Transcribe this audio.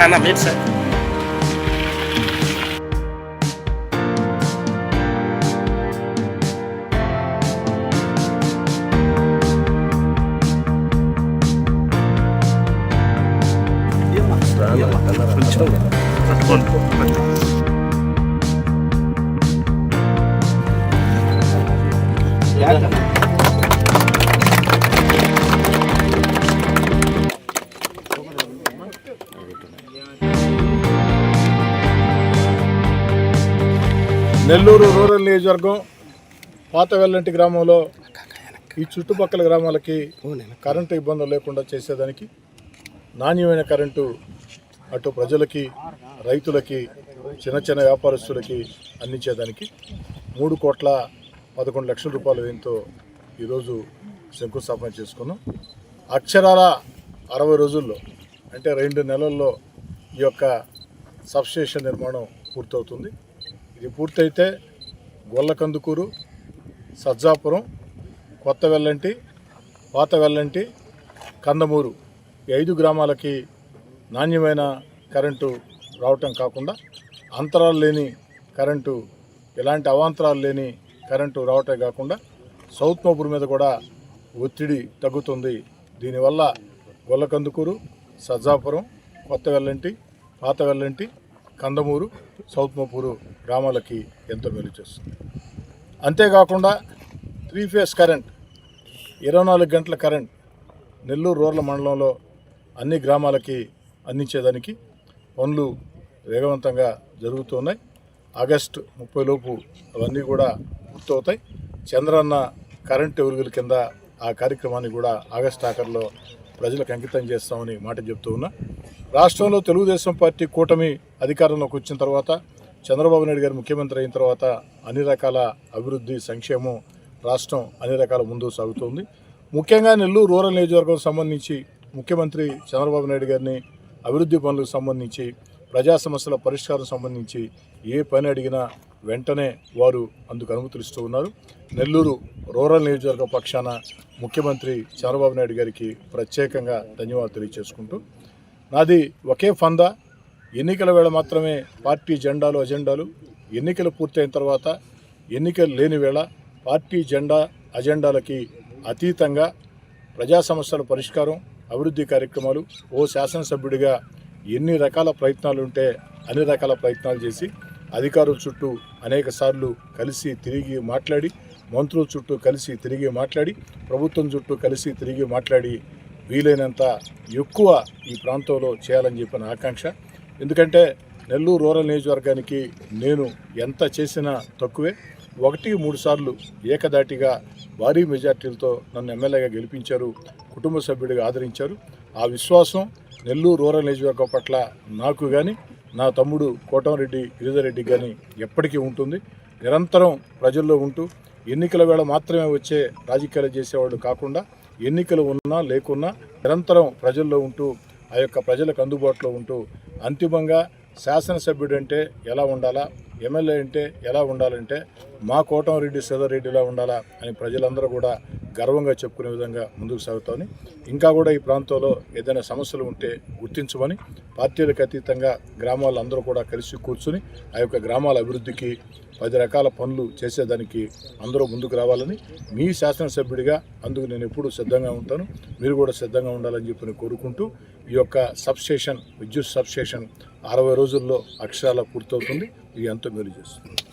అన్న మీరు sir Nellore rural నియోజకవర్గం పాత వెల్లంటి గ్రామంలో ఈ చుట్టుపక్కల గ్రామాలకి కరెంటు ఇబ్బందులు లేకుండా చేసేదానికి నాణ్యమైన కరెంటు అటు ప్రజలకి రైతులకి చిన్న చిన్న వ్యాపారస్తులకి అందించేదానికి 3,11,00,000 రూపాయల వ్యయంతో ఈరోజు శంకుస్థాపన చేసుకున్నాం. అక్షరాల 60 రోజుల్లో అంటే 2 నెలల్లో ఈ యొక్క సబ్స్టేషన్ నిర్మాణం పూర్తవుతుంది. ఇది పూర్తయితే గొల్లకందుకూరు, సజ్జాపురం, కొత్త వెల్లంటి, పాత వెల్లంటి, కందమూరు ఈ 5 గ్రామాలకి నాణ్యమైన కరెంటు రావటం కాకుండా అంతరాలు లేని కరెంటు, ఎలాంటి అవాంతరాలు లేని కరెంటు రావటం కాకుండా సౌత్ మోపూర్ మీద కూడా ఒత్తిడి తగ్గుతుంది. దీనివల్ల గొల్లకందుకూరు, సజ్జాపురం, కొత్త వెల్లంటి, పాత వెల్లంటి, కందమూరు, సౌత్ మోపూరు గ్రామాలకి ఎంతో మేలు చేస్తుంది. అంతేకాకుండా 3 ఫేస్ కరెంట్ 24 గంటల కరెంట్ నెల్లూరు రూరల్ మండలంలో అన్ని గ్రామాలకి అందించేదానికి పనులు వేగవంతంగా జరుగుతున్నాయి. ఆగస్టు 30 లోపు అవన్నీ కూడా పూర్తవుతాయి. చంద్రన్న కరెంటు ఎరువుల కింద ఆ కార్యక్రమాన్ని కూడా ఆగస్టు ఆఖరిలో ప్రజలకు అంకితం చేస్తామని మాట చెప్తూ ఉన్నా. రాష్ట్రంలో తెలుగుదేశం పార్టీ కూటమి అధికారంలోకి వచ్చిన తర్వాత, చంద్రబాబు నాయుడు గారు ముఖ్యమంత్రి అయిన తర్వాత అన్ని రకాల అభివృద్ధి, సంక్షేమం రాష్ట్రం అన్ని రకాల ముందుకు సాగుతుంది. ముఖ్యంగా నెల్లూరు రూరల్ నియోజకవర్గం సంబంధించి ముఖ్యమంత్రి చంద్రబాబు నాయుడు గారిని అభివృద్ధి పనులకు సంబంధించి, ప్రజా సమస్యల పరిష్కారం సంబంధించి ఏ పని అడిగినా వెంటనే వారు అందుకు అనుమతులు ఇస్తూ ఉన్నారు. నెల్లూరు రూరల్ నియోజకవర్గ పక్షాన ముఖ్యమంత్రి చంద్రబాబు నాయుడు గారికి ప్రత్యేకంగా ధన్యవాదాలు తెలియజేసుకుంటూ, నాది ఒకే ఫందా, ఎన్నికల వేళ మాత్రమే పార్టీ జెండాలు అజెండాలు, ఎన్నికలు పూర్తయిన తర్వాత ఎన్నికలు లేని వేళ పార్టీ జెండా అజెండాలకి అతీతంగా ప్రజా సమస్యల పరిష్కారం, అభివృద్ధి కార్యక్రమాలు ఓ శాసనసభ్యుడిగా ఎన్ని రకాల ప్రయత్నాలు ఉంటే అన్ని రకాల ప్రయత్నాలు చేసి అధికారుల చుట్టూ అనేక సార్లు కలిసి తిరిగి మాట్లాడి, మంత్రుల చుట్టూ కలిసి తిరిగి మాట్లాడి, ప్రభుత్వం చుట్టూ కలిసి తిరిగి మాట్లాడి వీలైనంత ఎక్కువ ఈ ప్రాంతంలో చేయాలని చెప్పిన ఆకాంక్ష. ఎందుకంటే నెల్లూరు రూరల్ నియోజకవర్గానికి నేను ఎంత చేసినా తక్కువే. 1-3 సార్లు ఏకదాటిగా భారీ మెజార్టీలతో నన్ను ఎమ్మెల్యేగా గెలిపించారు, కుటుంబ సభ్యుడిగా ఆదరించారు. ఆ విశ్వాసం నెల్లూరు రూరల్ నియోజకవర్గం పట్ల నాకు కానీ, నా తమ్ముడు కోటంరెడ్డి గిరిధర్రెడ్డికి కానీ ఎప్పటికీ ఉంటుంది. నిరంతరం ప్రజల్లో ఉంటూ ఎన్నికల వేళ మాత్రమే వచ్చే రాజకీయాలు చేసేవాళ్ళు కాకుండా, ఎన్నికలు ఉన్నా లేకున్నా నిరంతరం ప్రజల్లో ఉంటూ ఆ యొక్క ప్రజలకు అందుబాటులో ఉంటూ అంతిమంగా శాసనసభ్యుడు అంటే ఎలా ఉండాలా, ఎమ్మెల్యే అంటే ఎలా ఉండాలంటే మా కోటంరెడ్డి శ్రీధర్రెడ్డిలా ఉండాలా అని ప్రజలందరూ కూడా గర్వంగా చెప్పుకునే విధంగా ముందుకు సాగుతామని, ఇంకా కూడా ఈ ప్రాంతంలో ఏదైనా సమస్యలు ఉంటే గుర్తించమని, పార్టీలకు అతీతంగా గ్రామాలందరూ కూడా కలిసి కూర్చుని ఆ యొక్క గ్రామాల అభివృద్ధికి 10 రకాల పనులు చేసేదానికి అందరూ ముందుకు రావాలని, మీ శాసనసభ్యుడిగా అందుకు నేను ఎప్పుడూ సిద్ధంగా ఉంటాను, మీరు కూడా సిద్ధంగా ఉండాలని చెప్పి కోరుకుంటూ, ఈ యొక్క సబ్స్టేషన్, విద్యుత్ సబ్స్టేషన్ 60 రోజుల్లో అక్షరాల పూర్తవుతుంది. ఇది ఎంతో మేలు చేస్తుంది.